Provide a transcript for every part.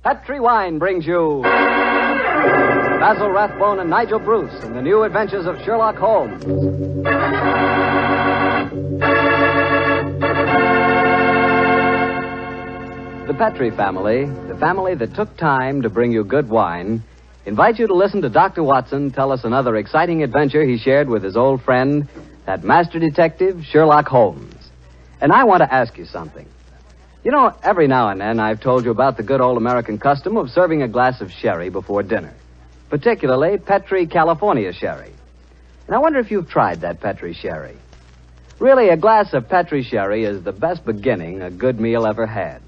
Petri Wine brings you Basil Rathbone and Nigel Bruce in the new Adventures of Sherlock Holmes. The Petri family, the family that took time to bring you good wine, invites you to listen to Dr. Watson tell us another exciting adventure he shared with his old friend, that master detective, Sherlock Holmes. And I want to ask you something. You know, every now and then I've told you about the good old American custom of serving a glass of sherry before dinner, particularly Petri California sherry. And I wonder if you've tried that Petri sherry. Really, a glass of Petri sherry is the best beginning a good meal ever had.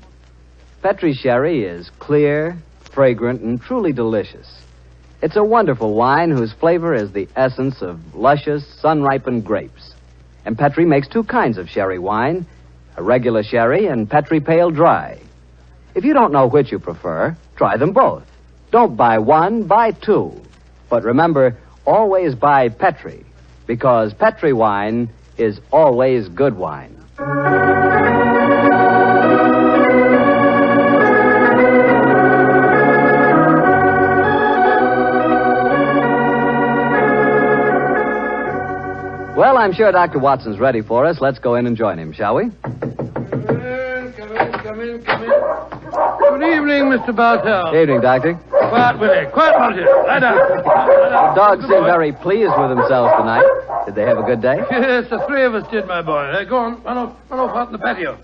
Petri sherry is clear, fragrant, and truly delicious. It's a wonderful wine whose flavor is the essence of luscious, sun-ripened grapes. And Petri makes two kinds of sherry wine, a regular sherry and Petri Pale Dry. If you don't know which you prefer, try them both. Don't buy one, buy two. But remember, always buy Petri, because Petri wine is always good wine. Well, I'm sure Dr. Watson's ready for us. Let's go in and join him, shall we? Come in. Good evening, Mr. Bartell. Good evening, Doctor. Quiet, Willie. Quiet, Monty. Lie down. The dogs seem very pleased with themselves tonight. Did they have a good day? Yes, the three of us did, my boy. Go on. Run off out in the patio.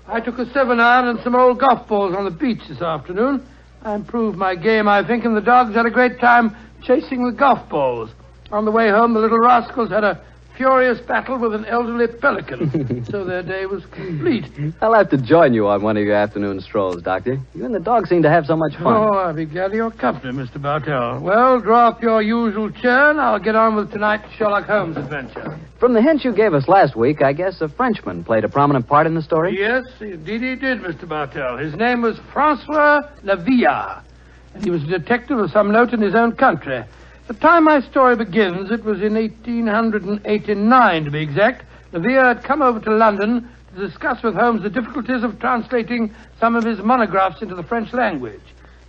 I took a 7-iron and some old golf balls on the beach this afternoon. I improved my game, I think, and the dogs had a great time chasing the golf balls. On the way home, the little rascals had a furious battle with an elderly pelican, so their day was complete. I'll have to join you on one of your afternoon strolls, Doctor. You and the dog seem to have so much fun. Oh, I'll be glad of your company, Mr. Bartell. Well, draw up your usual chair, and I'll get on with tonight's Sherlock Holmes adventure. From the hint you gave us last week, I guess a Frenchman played a prominent part in the story? Yes, indeed he did, Mr. Bartell. His name was Francois Lavillard, and he was a detective of some note in his own country. The time my story begins, it was in 1889, to be exact. Lavillard had come over to London to discuss with Holmes the difficulties of translating some of his monographs into the French language.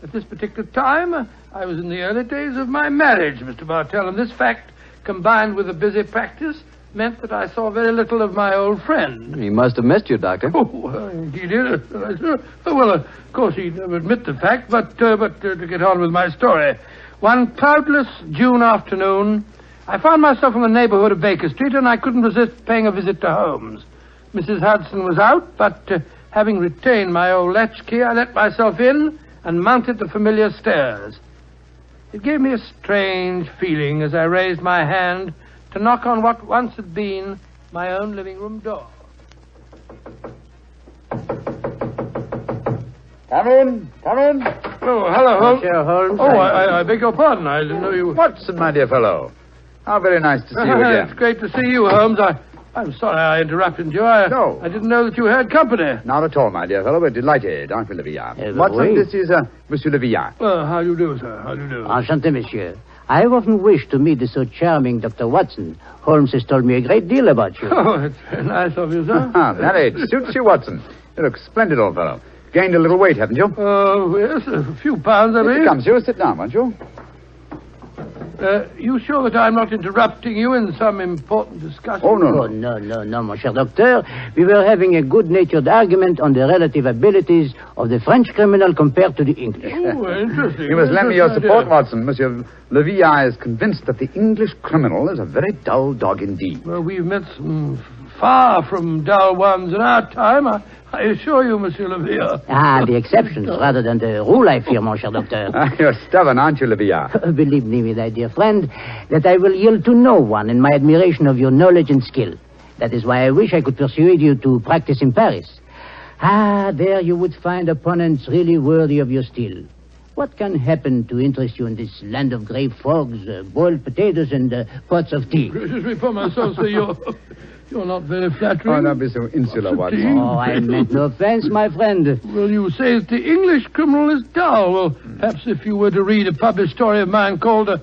At this particular time, I was in the early days of my marriage, Mr. Bartell, and this fact, combined with a busy practice, meant that I saw very little of my old friend. He must have missed you, Doctor. Oh, he did. Well, of course, he'd never admit the fact, but to get on with my story. One cloudless June afternoon, I found myself in the neighborhood of Baker Street, and I couldn't resist paying a visit to Holmes. Mrs. Hudson was out, but having retained my old latchkey, I let myself in and mounted the familiar stairs. It gave me a strange feeling as I raised my hand to knock on what once had been my own living room door. Come in. Oh, hello, Holmes. Monsieur Holmes. Oh, I beg your pardon. I didn't know you... Watson, my dear fellow. How very nice to see you again. It's great to see you, Holmes. I'm sorry I interrupted you. No. I didn't know that you had company. Not at all, my dear fellow. We're delighted, aren't we, Lavillard? Watson, oui. this is Monsieur Lavillard. How do you do, sir? How do you do? Enchanté, monsieur. I have often wished to meet the so charming Dr. Watson. Holmes has told me a great deal about you. Oh, it's very nice of you, sir. That age suits you, Watson. You look splendid, old fellow. Gained a little weight, haven't you? Oh, yes, a few pounds, I Here mean. it comes. You sit down, won't you? You sure that I'm not interrupting you in some important discussion? Oh, no. Oh, no, mon cher docteur. We were having a good-natured argument on the relative abilities of the French criminal compared to the English. Oh, interesting. You must lend me your Interesting support, idea. Watson. Monsieur Lavillard is convinced that the English criminal is a very dull dog indeed. Well, we've met some far from dull ones in our time. I assure you, Monsieur Lavillard. The exceptions rather than the rule, I fear, mon cher docteur. You're stubborn, aren't you, Lavillard? Believe me, my dear friend, that I will yield to no one in my admiration of your knowledge and skill. That is why I wish I could persuade you to practice in Paris. There you would find opponents really worthy of your steel. What can happen to interest you in this land of grey fogs, boiled potatoes, and pots of tea? Gracious me for myself, sir, you're not very flattering. Oh, don't be so insular, Watson. Oh, I meant no offense, my friend. Well, you say that the English criminal is dull. Well, perhaps if you were to read a published story of mine called A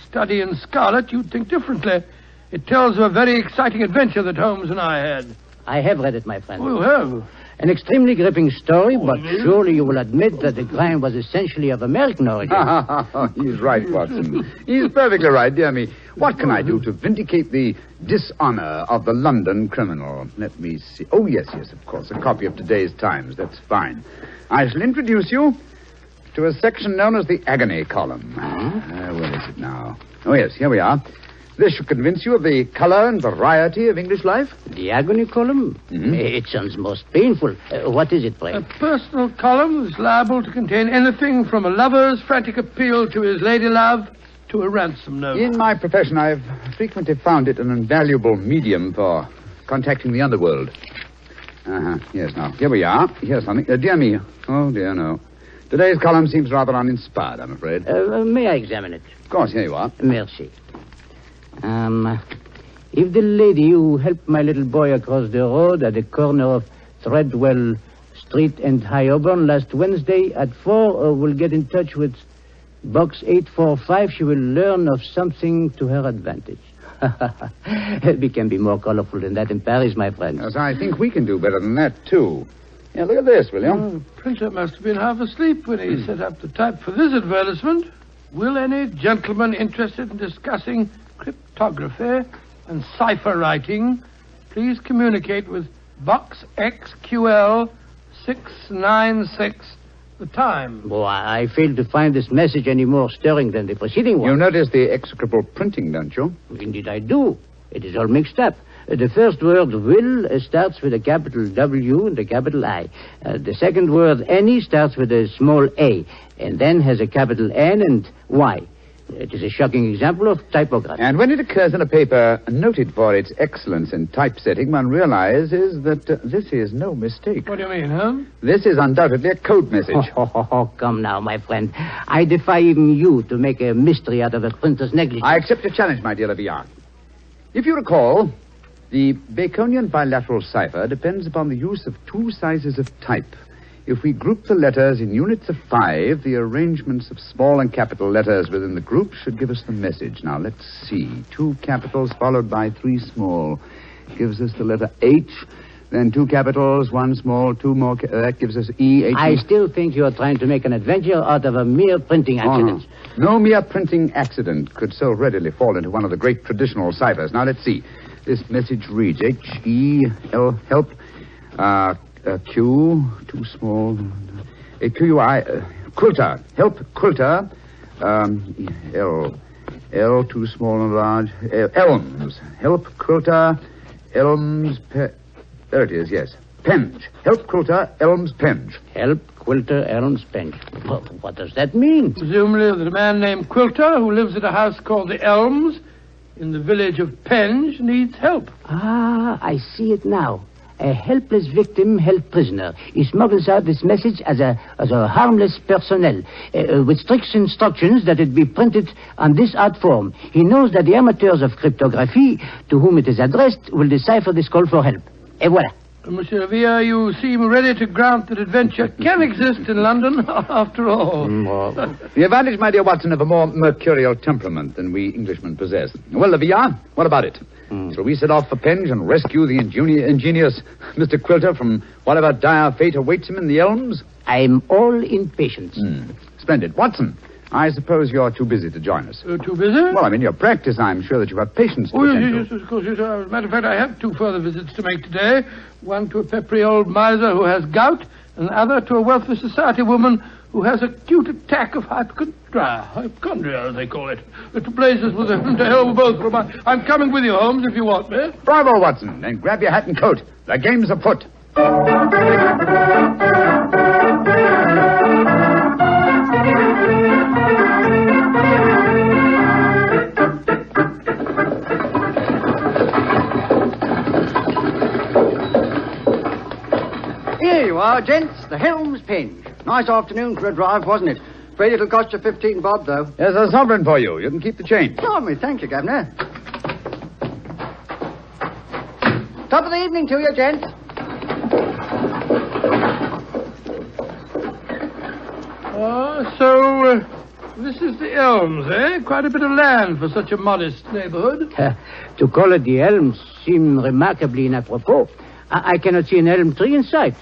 Study in Scarlet, you'd think differently. It tells of a very exciting adventure that Holmes and I had. I have read it, my friend. Oh, you have? An extremely gripping story, but surely you will admit that the crime was essentially of American origin. He's right, Watson. He's perfectly right, dear me. What can I do to vindicate the dishonor of the London criminal? Let me see. Oh, yes, of course. A copy of today's Times. That's fine. I shall introduce you to a section known as the agony column. Where is it now? Oh, yes, here we are. This should convince you of the color and variety of English life. The agony column? Mm-hmm. It sounds most painful. What is it, pray? A personal column is liable to contain anything from a lover's frantic appeal to his lady love to a ransom note. In my profession, I've frequently found it an invaluable medium for contacting the underworld. Yes, now, here we are. Here's something. Dear me. Oh, dear, no. Today's column seems rather uninspired, I'm afraid. May I examine it? Of course, here you are. Merci. If the lady who helped my little boy across the road at the corner of Threadwell Street and High Auburn last Wednesday at 4 will get in touch with Box 845, she will learn of something to her advantage. We can be more colorful than that in Paris, my friend. Yes, I think we can do better than that, too. Yeah, look at this, will you? The printer must have been half asleep when he set up the type for this advertisement. Will any gentleman interested in discussing cryptography and cipher writing please communicate with Box XQL 696, the time? Oh, I fail to find this message any more stirring than the preceding one. You notice the execrable printing, don't you? Indeed I do. It is all mixed up. The first word, will, starts with a capital W and a capital I. The second word, any, starts with a small a, and then has a capital N and Y. It is a shocking example of typography. And when it occurs in a paper noted for its excellence in typesetting, one realizes that this is no mistake. What do you mean, huh? This is undoubtedly a code message. Come now, my friend. I defy even you to make a mystery out of a printer's negligence. I accept your challenge, my dear Leviat. If you recall, the Baconian bilateral cipher depends upon the use of two sizes of type. If we group the letters in units of 5, the arrangements of small and capital letters within the group should give us the message. Now, let's see. 2 capitals followed by 3 small gives us the letter H. Then 2 capitals, 1 small, 2 more. That gives us E. H. I still think you are trying to make an adventure out of a mere printing accident. No mere printing accident could so readily fall into one of the great traditional ciphers. Now, let's see. This message reads H-E-L, help, Q, too small, Q-U-I, quilter, help, quilter, L, too small and large, elms, help, quilter, elms, there it is, yes, penge, help, quilter, elms, penge. Help, quilter, elms, penge. Well, what does that mean? Presumably that a man named Quilter, who lives at a house called the Elms, in the village of Penge, needs help. I see it now. A helpless victim held prisoner. He smuggles out this message as a harmless personnel, with strict instructions that it be printed on this art form. He knows that the amateurs of cryptography, to whom it is addressed, will decipher this call for help. Et voilà. Monsieur Villa, you seem ready to grant that adventure can exist in London, after all. The advantage, my dear Watson, of a more mercurial temperament than we Englishmen possess. Well, Villa, what about it? Shall we set off for Penge and rescue the ingenious Mr. Quilter from whatever dire fate awaits him in the elms? I'm all impatience. Splendid. Watson, I suppose you're too busy to join us. Too busy? Well, in your practice, I'm sure that you have patience to attend to. Yes, of course. Yes. As a matter of fact, I have 2 further visits to make today. One to a peppery old miser who has gout, and the other to a wealthy society woman who has an acute attack of hypochondria, as they call it. It blazes with them to hell with both. I'm coming with you, Holmes, if you want me. Bravo, Watson. Then grab your hat and coat. The game's afoot. Here you are, gents. The Helms Penge. Nice afternoon for a drive, wasn't it? Afraid it'll cost you 15 bob, though. There's a sovereign for you. You can keep the change. Blimey, thank you, Governor. Top of the evening to you, gents. So this is the Elms, eh? Quite a bit of land for such a modest neighborhood. To call it the Elms seems remarkably inapropos. I cannot see an elm tree in sight.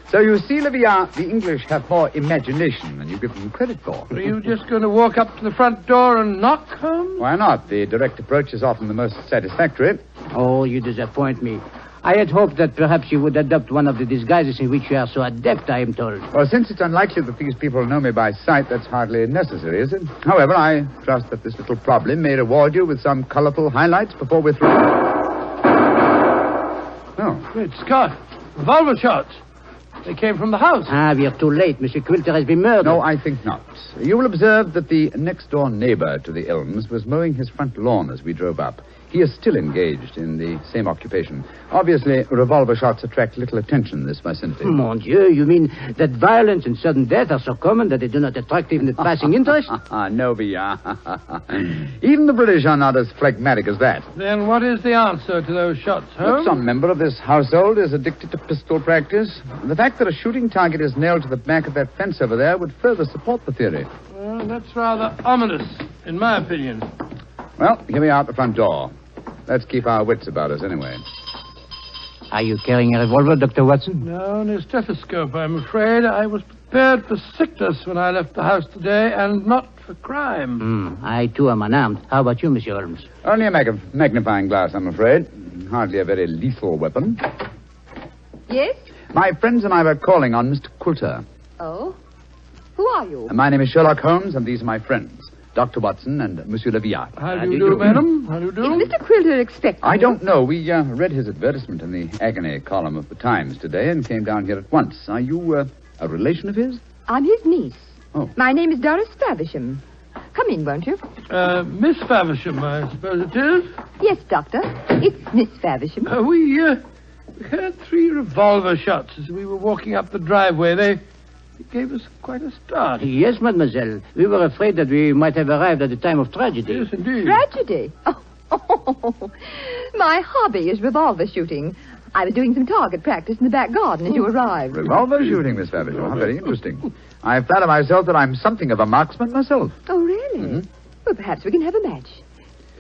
So you see, Livia, the English have more imagination than you give them credit for. Are you just going to walk up to the front door and knock, Holmes? Why not? The direct approach is often the most satisfactory. Oh, you disappoint me. I had hoped that perhaps you would adopt one of the disguises in which you are so adept, I am told. Well, since it's unlikely that these people know me by sight, that's hardly necessary, is it? However, I trust that this little problem may reward you with some colorful highlights before we're through. Oh. Great Scott. Revolver shots. They came from the house. We are too late. Monsieur Quilter has been murdered. No, I think not. You will observe that the next-door neighbor to the Elms was mowing his front lawn as we drove up. He is still engaged in the same occupation. Obviously, revolver shots attract little attention in this vicinity. Mon Dieu, you mean that violence and sudden death are so common that they do not attract even the passing interest? No, Villa. Even the British are not as phlegmatic as that. Then what is the answer to those shots, That Holmes? some member of this household is addicted to pistol practice. The fact that a shooting target is nailed to the back of that fence over there would further support the theory. Well, that's rather ominous, in my opinion. Well, here we are at the front door. Let's keep our wits about us anyway. Are you carrying a revolver, Dr. Watson? No, only a stethoscope, I'm afraid. I was prepared for sickness when I left the house today, and not for crime. I, too, am unarmed. How about you, Monsieur Holmes? Only a magnifying glass, I'm afraid. Hardly a very lethal weapon. Yes? My friends and I were calling on Mr. Quilter. Oh? Who are you? My name is Sherlock Holmes, and these are my friends, Dr. Watson and Monsieur Leviat. How do you do, madam? How do you do? Is Mr. Quilter expecting I you? don't know. We read his advertisement in the agony column of the Times today and came down here at once. Are you a relation of his? I'm his niece. Oh. My name is Doris Faversham. Come in, won't you? Miss Faversham, I suppose it is. Yes, Doctor. It's Miss Faversham. We heard 3 revolver shots as we were walking up the driveway. They gave us quite a start. Yes, mademoiselle. We were afraid that we might have arrived at the time of tragedy. Yes, indeed. Tragedy? Oh. My hobby is revolver shooting. I was doing some target practice in the back garden as you arrived. Revolver shooting, Miss Faversham. How very interesting. I flatter myself that I'm something of a marksman myself. Oh, really? Mm-hmm. Well, perhaps we can have a match.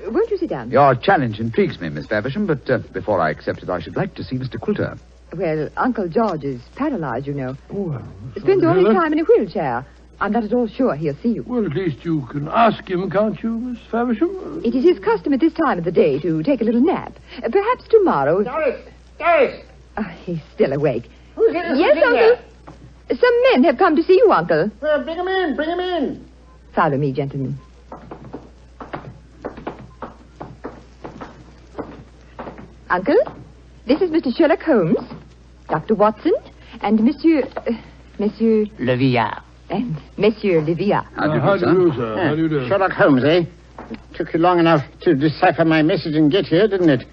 Won't you sit down? Your challenge intrigues me, Miss Faversham, but before I accept it, I should like to see Mr. Quilter. Well, Uncle George is paralyzed, you know. Oh, Spends all his time in a wheelchair. I'm not at all sure he'll see you. Well, at least you can ask him, can't you, Miss Faversham? It is his custom at this time of the day to take a little nap. Perhaps tomorrow... Doris! He's still awake. Who's here? Yes, Uncle. Some men have come to see you, Uncle. Well, bring him in. Follow me, gentlemen. Uncle, this is Mr. Sherlock Holmes, Dr. Watson, and Monsieur Leviat. and Monsieur Leviat. How do you do, sir? How do you do? Sherlock Holmes, eh? It took you long enough to decipher my message and get here, didn't it?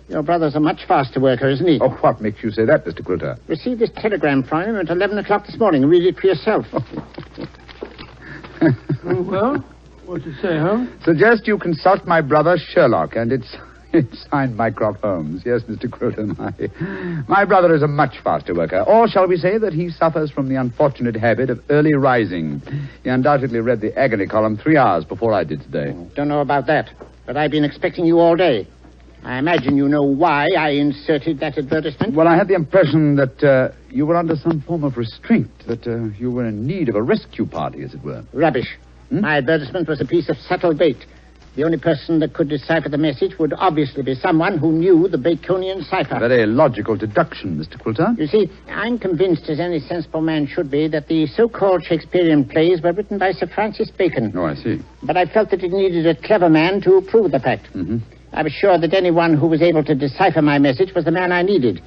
Your brother's a much faster worker, isn't he? Oh, what makes you say that, Mr. Quilter? Received this telegram from him at 11 o'clock this morning. Read it for yourself. Oh, well, what do you say, Holmes? Suggest you consult my brother Sherlock, and it's signed Mycroft Holmes. Yes, Mr. Quilter, my brother is a much faster worker. Or shall we say that he suffers from the unfortunate habit of early rising. He undoubtedly read the agony column 3 hours before I did today. Don't know about that, but I've been expecting you all day. I imagine you know why I inserted that advertisement. Well, I had the impression that you were under some form of restraint, that you were in need of a rescue party, as it were. Rubbish. My advertisement was a piece of subtle bait. The only person that could decipher the message would obviously be someone who knew the Baconian Cipher. Very logical deduction, Mr. Quilter. You see, I'm convinced, as any sensible man should be, that the so-called Shakespearean plays were written by Sir Francis Bacon. Oh, I see. But I felt that it needed a clever man to prove the fact. Mm-hmm. I was sure that anyone who was able to decipher my message was the man I needed.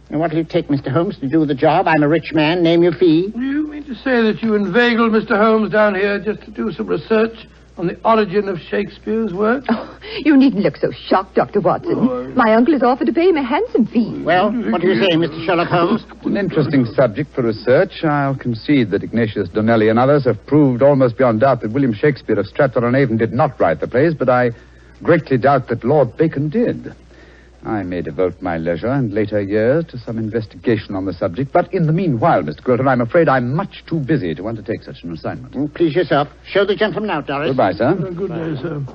And what will it take, Mr. Holmes, to do the job? I'm a rich man. Name your fee. You mean to say that you inveigled Mr. Holmes down here just to do some research on the origin of Shakespeare's work? Oh, you needn't look so shocked, Dr. Watson. My uncle has offered to pay him a handsome fee. Well, what do you say, Mr. Sherlock Holmes? It's an interesting subject for research. I'll concede that Ignatius Donnelly and others have proved almost beyond doubt that William Shakespeare of Stratford-on-Avon did not write the plays, but I greatly doubt that Lord Bacon did. I may devote my leisure and later years to some investigation on the subject, but in the meanwhile, Mr. Quilter, I'm afraid I'm much too busy to undertake such an assignment. Please yourself. Show the gentleman out, Doris. Goodbye, sir. Good day, sir.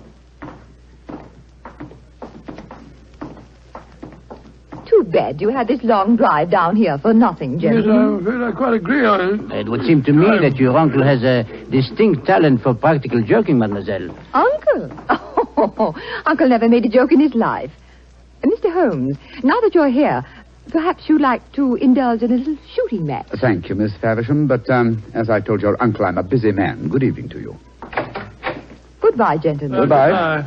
too bad you had this long drive down here for nothing, Yes, gentlemen. I'm afraid I quite agree on it. It would seem to me that your uncle has a distinct talent for practical joking, mademoiselle. Uncle? Oh, Uncle never made a joke in his life. Mr. Holmes, now that you're here, perhaps you'd like to indulge in a little shooting match. Thank you, Miss Faversham, but as I told your uncle, I'm a busy man. Good evening to you. Goodbye, gentlemen. Goodbye.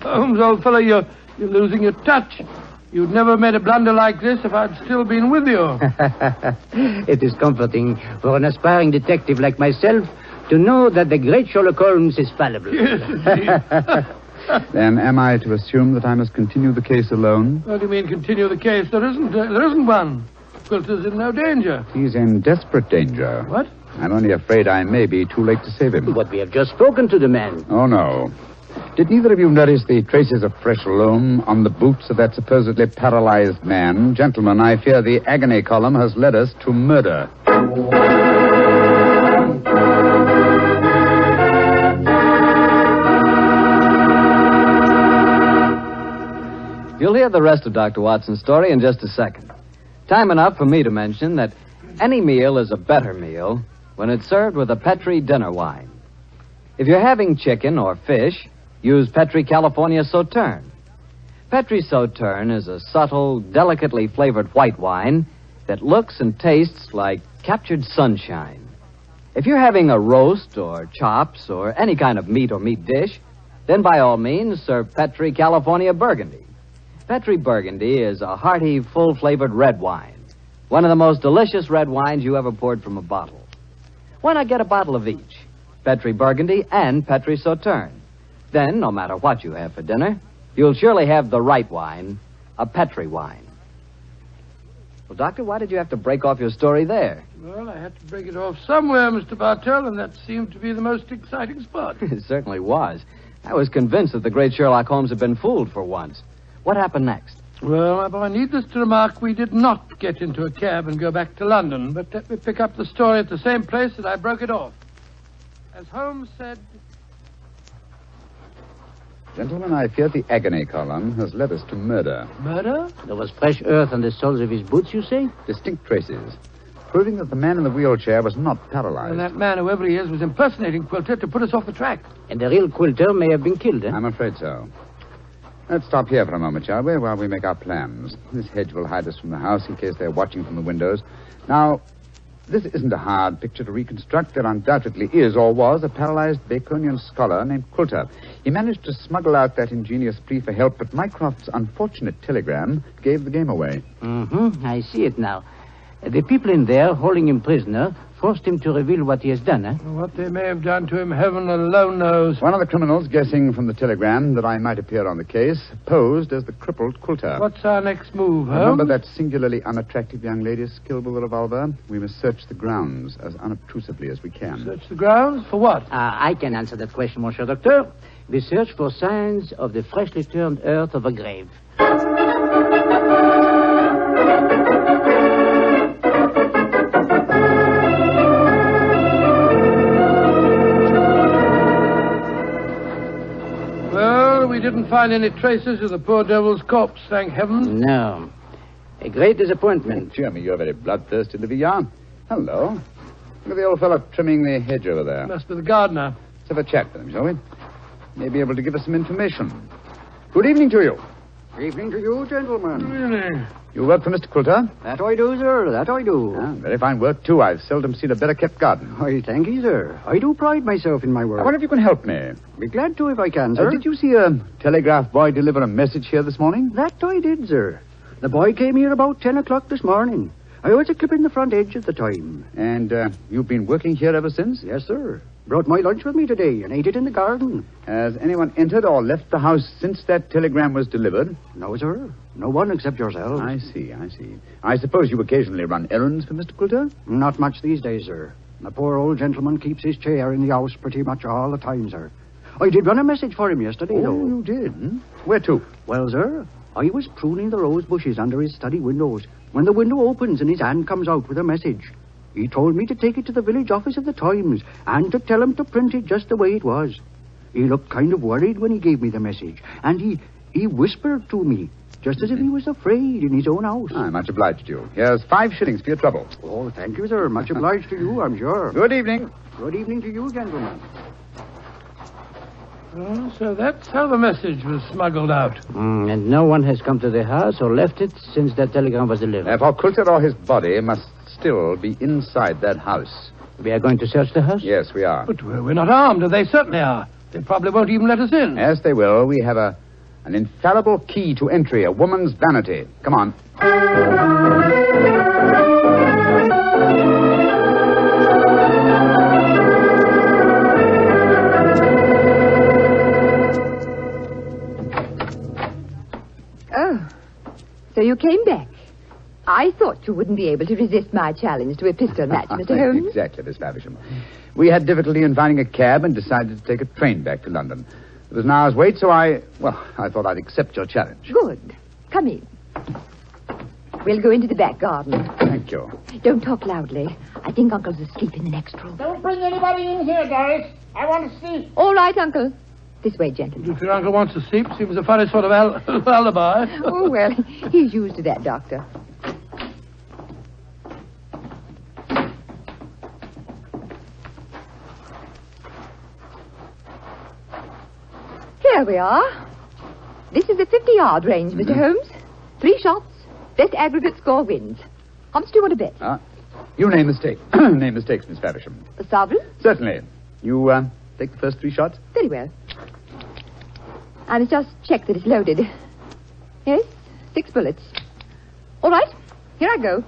Holmes, old fellow, you're losing your touch. You'd never made a blunder like this if I'd still been with you. It is comforting for an aspiring detective like myself to know that the great Sherlock Holmes is fallible. Yes, indeed. Then am I to assume that I must continue the case alone? What do you mean, continue the case? There isn't one. Quilter's in no danger. He's in desperate danger. What? I'm only afraid I may be too late to save him. But we have just spoken to the man. Oh, no. Did neither of you notice the traces of fresh loam on the boots of that supposedly paralyzed man? Gentlemen, I fear the agony column has led us to murder. You'll hear the rest of Dr. Watson's story in just a second. Time enough for me to mention that any meal is a better meal when it's served with a Petri dinner wine. If you're having chicken or fish, use Petri California Sauterne. Petri Sauterne is a subtle, delicately flavored white wine that looks and tastes like captured sunshine. If you're having a roast or chops or any kind of meat or meat dish, then by all means serve Petri California Burgundy. Petri Burgundy is a hearty, full-flavored red wine. One of the most delicious red wines you ever poured from a bottle. Why not get a bottle of each? Petri Burgundy and Petri Sauterne. Then, no matter what you have for dinner, you'll surely have the right wine, a Petri wine. Well, Doctor, why did you have to break off your story there? Well, I had to break it off somewhere, Mr. Bartell, and that seemed to be the most exciting spot. It certainly was. I was convinced that the great Sherlock Holmes had been fooled for once. What happened next? Well, my boy, needless to remark, we did not get into a cab and go back to London, but let me pick up the story at the same place that I broke it off. As Holmes said... Gentlemen, I fear the agony column has led us to murder. Murder? There was fresh earth on the soles of his boots, you say? Distinct traces, proving that the man in the wheelchair was not paralyzed. And that man, whoever he is, was impersonating Quilter to put us off the track. And the real Quilter may have been killed, eh? I'm afraid so. Let's stop here for a moment, shall we, while we make our plans. This hedge will hide us from the house in case they're watching from the windows. Now, this isn't a hard picture to reconstruct. There undoubtedly is, or was, a paralyzed Baconian scholar named Quilter. He managed to smuggle out that ingenious plea for help, but Mycroft's unfortunate telegram gave the game away. Mm-hmm. I see it now. The people in there, holding him prisoner, forced him to reveal what he has done, eh? What they may have done to him, heaven alone knows. One of the criminals, guessing from the telegram that I might appear on the case, posed as the crippled Quilter. What's our next move, Holmes? Remember that singularly unattractive young lady skilled with a revolver? We must search the grounds as unobtrusively as we can. Search the grounds? For what? I can answer that question, Monsieur Docteur. We search for signs of the freshly turned earth of a grave. We didn't find any traces of the poor devil's corpse, thank heaven. No. A great disappointment. Dear me, you're very bloodthirsty, Livia. Hello. Look at the old fellow trimming the hedge over there. Must be the gardener. Let's have a chat with him, shall we? May be able to give us some information. Good evening to you. Evening to you, gentlemen. Really? You work for Mr. Quilter? That I do, sir. That I do. Very fine work, too. I've seldom seen a better-kept garden. I thank you, sir. I do pride myself in my work. I wonder if you can help me. Be glad to if I can, sir. Did you see a telegraph boy deliver a message here this morning? That I did, sir. The boy came here about 10 o'clock this morning. I was a clipping the front edge at the time. And you've been working here ever since? Yes, sir. Brought my lunch with me today and ate it in the garden. Has anyone entered or left the house since that telegram was delivered? No, sir. No one except yourself. I see. I suppose you occasionally run errands for Mr. Quilter? Not much these days, sir. The poor old gentleman keeps his chair in the house pretty much all the time, sir. I did run a message for him yesterday, though. Oh, you did? Where to? Well, sir, I was pruning the rose bushes under his study windows when the window opens and his hand comes out with a message. He told me to take it to the village office of the Times and to tell him to print it just the way it was. He looked kind of worried when he gave me the message, and he He whispered to me, just as if he was afraid in his own house. I'm much obliged to you. Here's 5 shillings for your trouble. Oh, thank you, sir. Much obliged to you, I'm sure. Good evening. Good evening to you, gentlemen. Oh, so that's how the message was smuggled out. And no one has come to the house or left it since that telegram was delivered. Therefore, Coulter or his body must still be inside that house. We are going to search the house? Yes, we are. But we're not armed, and they certainly are. They probably won't even let us in. Yes, they will. We have an infallible key to entry, a woman's vanity. Come on. Oh, so you came back. I thought you wouldn't be able to resist my challenge to a pistol match, Mr. Holmes. Exactly, Miss Faversham. We had difficulty in finding a cab and decided to take a train back to London. It was an hour's wait, so I thought I'd accept your challenge. Good. Come in. We'll go into the back garden. Thank you. Don't talk loudly. I think Uncle's asleep in the next room. Don't bring anybody in here, Doris. I want to see. All right, Uncle. This way, gentlemen. If your uncle wants to sleep, seems a funny sort of alibi. Oh, well, he's used to that, Doctor. Here we are. This is the 50-yard range, Mr. Holmes. 3 shots. Best aggregate score wins. How much do you want to bet? You name the stake. Name the stakes, Miss Faversham. A sovereign? Certainly. You take the first 3 shots? Very well. I must just check that it's loaded. Yes, 6 bullets. All right, here I go.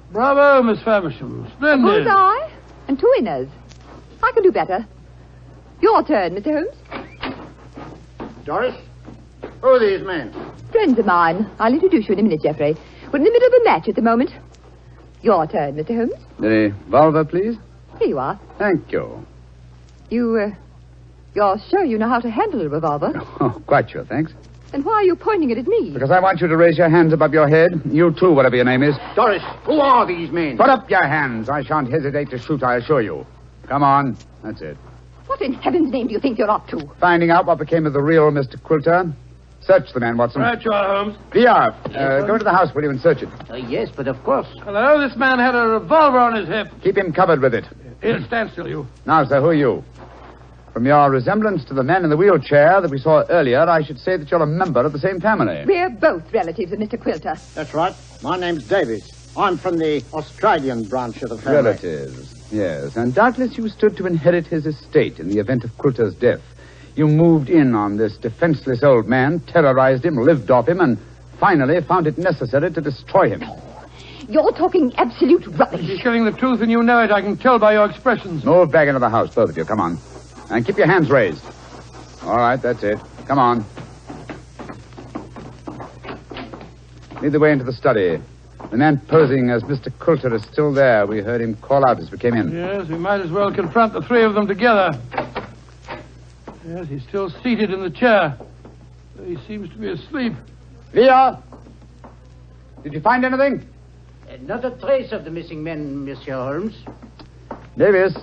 Bravo, Miss Faversham. Splendid. Bullseye and 2 winners. I can do better. Your turn, Mr. Holmes. Doris, who are these men? Friends of mine. I'll introduce you in a minute, Geoffrey. We're in the middle of a match at the moment. Your turn, Mr. Holmes. The revolver, please. Here you are. Thank you. You're sure you know how to handle a revolver? Oh, quite sure, thanks. Then why are you pointing it at me? Because I want you to raise your hands above your head. You too, whatever your name is. Doris, who are these men? Put up your hands. I shan't hesitate to shoot, I assure you. Come on. That's it. What in heaven's name do you think you're up to? Finding out what became of the real Mr. Quilter. Search the man, Watson. Right, you are, Holmes. VR, go into the house, will you, and search it. Yes, but of course. Well, I know this man had a revolver on his hip. Keep him covered with it. Here, stand still, you. Now, sir, who are you? From your resemblance to the man in the wheelchair that we saw earlier, I should say that you're a member of the same family. We're both relatives of Mr. Quilter. That's right. My name's Davies. I'm from the Australian branch of the family. Relatives, yes. And doubtless you stood to inherit his estate in the event of Quilter's death. You moved in on this defenseless old man, terrorized him, lived off him, and finally found it necessary to destroy him. You're talking absolute rubbish. You're telling the truth and you know it. I can tell by your expressions. Move back into the house, both of you. Come on. And keep your hands raised. All right, that's it. Come on. Lead the way into the study. The man posing as Mr. Coulter is still there. We heard him call out as we came in. Yes, we might as well confront the 3 of them together. Yes, he's still seated in the chair. He seems to be asleep. Leah! Did you find anything? Not a trace of the missing men, Monsieur Holmes. Davis,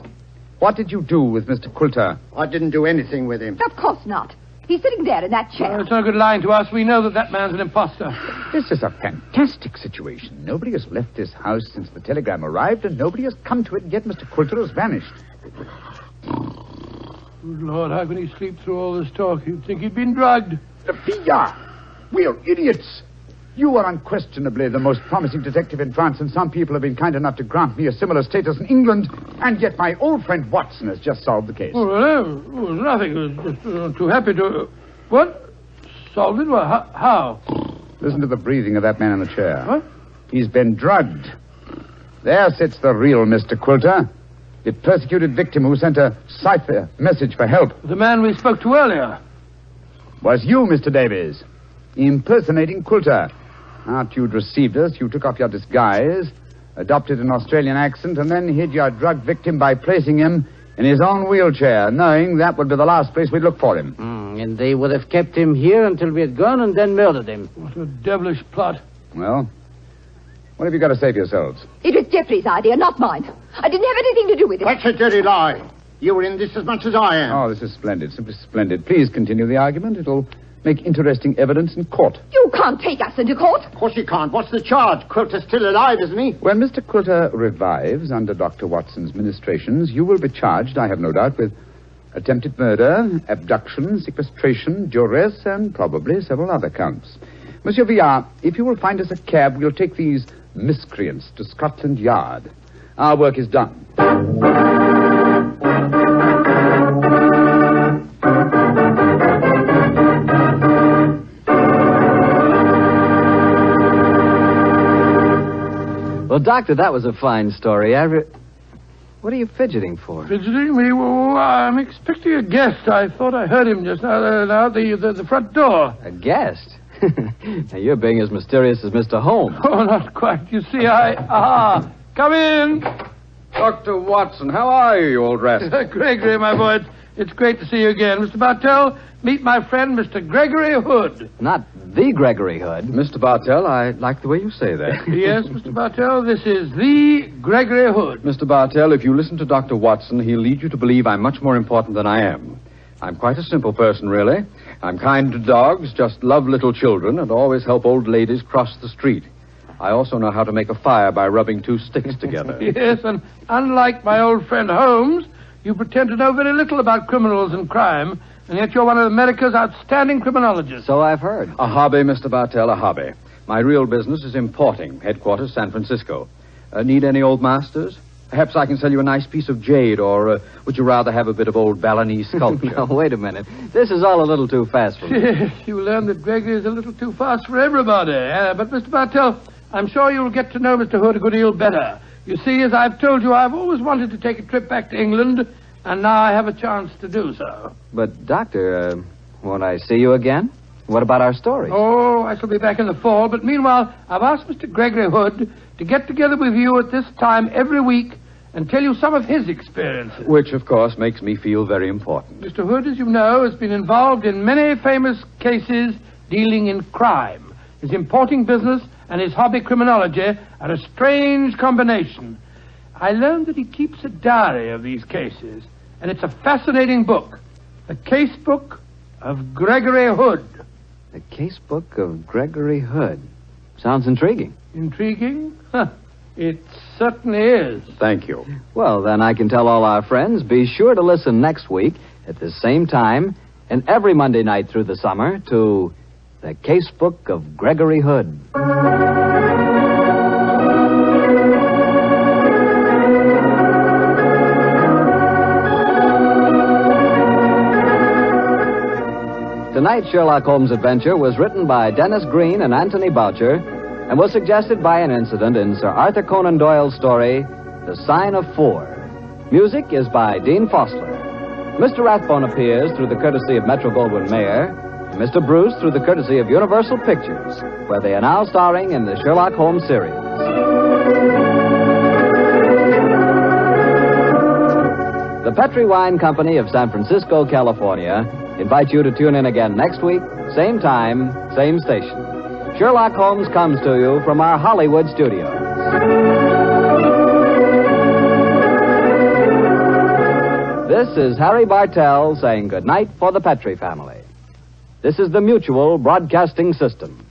what did you do with Mr. Coulter? I didn't do anything with him. Of course not. He's sitting there in that chair. Well, it's no good lying to us. We know that man's an imposter. This is a fantastic situation. Nobody has left this house since the telegram arrived, and nobody has come to it, yet Mr. Coulter has vanished. Good Lord, how can he sleep through all this talk? You'd think he'd been drugged. Sophia! We're idiots. You are unquestionably the most promising detective in France, and some people have been kind enough to grant me a similar status in England, and yet my old friend Watson has just solved the case. Oh, well, nothing. Just too happy to... What? Solved it? Well, how? Listen to the breathing of that man in the chair. What? He's been drugged. There sits the real Mr. Coulter, the persecuted victim who sent a cipher message for help. The man we spoke to earlier. Was you, Mr. Davies, impersonating Coulter. After you'd received us, you took off your disguise, adopted an Australian accent, and then hid your drug victim by placing him in his own wheelchair, knowing that would be the last place we'd look for him. And they would have kept him here until we had gone and then murdered him. What a devilish plot. Well, What have you got to say for yourselves? It was Geoffrey's idea, not mine. I didn't have anything to do with it. That's a dirty lie. You were in this as much as I am. Oh, this is splendid, simply splendid. Please continue the argument. It'll make interesting evidence in court. You can't take us into court. Of course you can't. What's the charge? Quilter's still alive, isn't he? When Mr. Quilter revives under Dr. Watson's ministrations, you will be charged, I have no doubt, with attempted murder, abduction, sequestration, duress, and probably several other counts. Monsieur Villard, if you will find us a cab, we'll take these miscreants to Scotland Yard. Our work is done. Well, Doctor, that was a fine story. What are you fidgeting for? Fidgeting me? Well, I'm expecting a guest. I thought I heard him just now, the front door. A guest? Now, you're being as mysterious as Mr. Holmes. Oh, not quite. You see, come in. Dr. Watson, how are you, you old rascal? Gregory, my boy, it's great to see you again. Mr. Bartell, meet my friend, Mr. Gregory Hood. Not the Gregory Hood. Mr. Bartell, I like the way you say that. Yes, Mr. Bartell, this is the Gregory Hood. Mr. Bartell, if you listen to Dr. Watson, he'll lead you to believe I'm much more important than I am. I'm quite a simple person, really. I'm kind to dogs, just love little children, and always help old ladies cross the street. I also know how to make a fire by rubbing two sticks together. Yes, and unlike my old friend Holmes, you pretend to know very little about criminals and crime, and yet you're one of America's outstanding criminologists. So I've heard. A hobby, Mr. Bartell, a hobby. My real business is importing, headquarters San Francisco. Need any old masters? Perhaps I can sell you a nice piece of jade, or would you rather have a bit of old Balinese sculpture? No, wait a minute. This is all a little too fast for me. Yes, you learn that Gregory is a little too fast for everybody. But, Mr. Bartell, I'm sure you'll get to know Mr. Hood a good deal better. You see, as I've told you, I've always wanted to take a trip back to England, and now I have a chance to do so. But, Doctor, won't I see you again? What about our story? Oh, I shall be back in the fall, but meanwhile, I've asked Mr. Gregory Hood to get together with you at this time every week and tell you some of his experiences. Which, of course, makes me feel very important. Mr. Hood, as you know, has been involved in many famous cases dealing in crime. His importing business and his hobby criminology are a strange combination. I learned that he keeps a diary of these cases, and it's a fascinating book. The Case Book of Gregory Hood. The Case Book of Gregory Hood. Sounds intriguing. Intriguing? Huh. It certainly is. Thank you. Well, then I can tell all our friends, be sure to listen next week at the same time and every Monday night through the summer to The Case Book of Gregory Hood. Tonight's Sherlock Holmes adventure was written by Dennis Green and Anthony Boucher and was suggested by an incident in Sir Arthur Conan Doyle's story, The Sign of Four. Music is by Dean Fossler. Mr. Rathbone appears through the courtesy of Metro-Goldwyn-Mayer, and Mr. Bruce through the courtesy of Universal Pictures, where they are now starring in the Sherlock Holmes series. The Petri Wine Company of San Francisco, California, invite you to tune in again next week, same time, same station. Sherlock Holmes comes to you from our Hollywood studios. This is Harry Bartell saying goodnight for the Petri family. This is the Mutual Broadcasting System.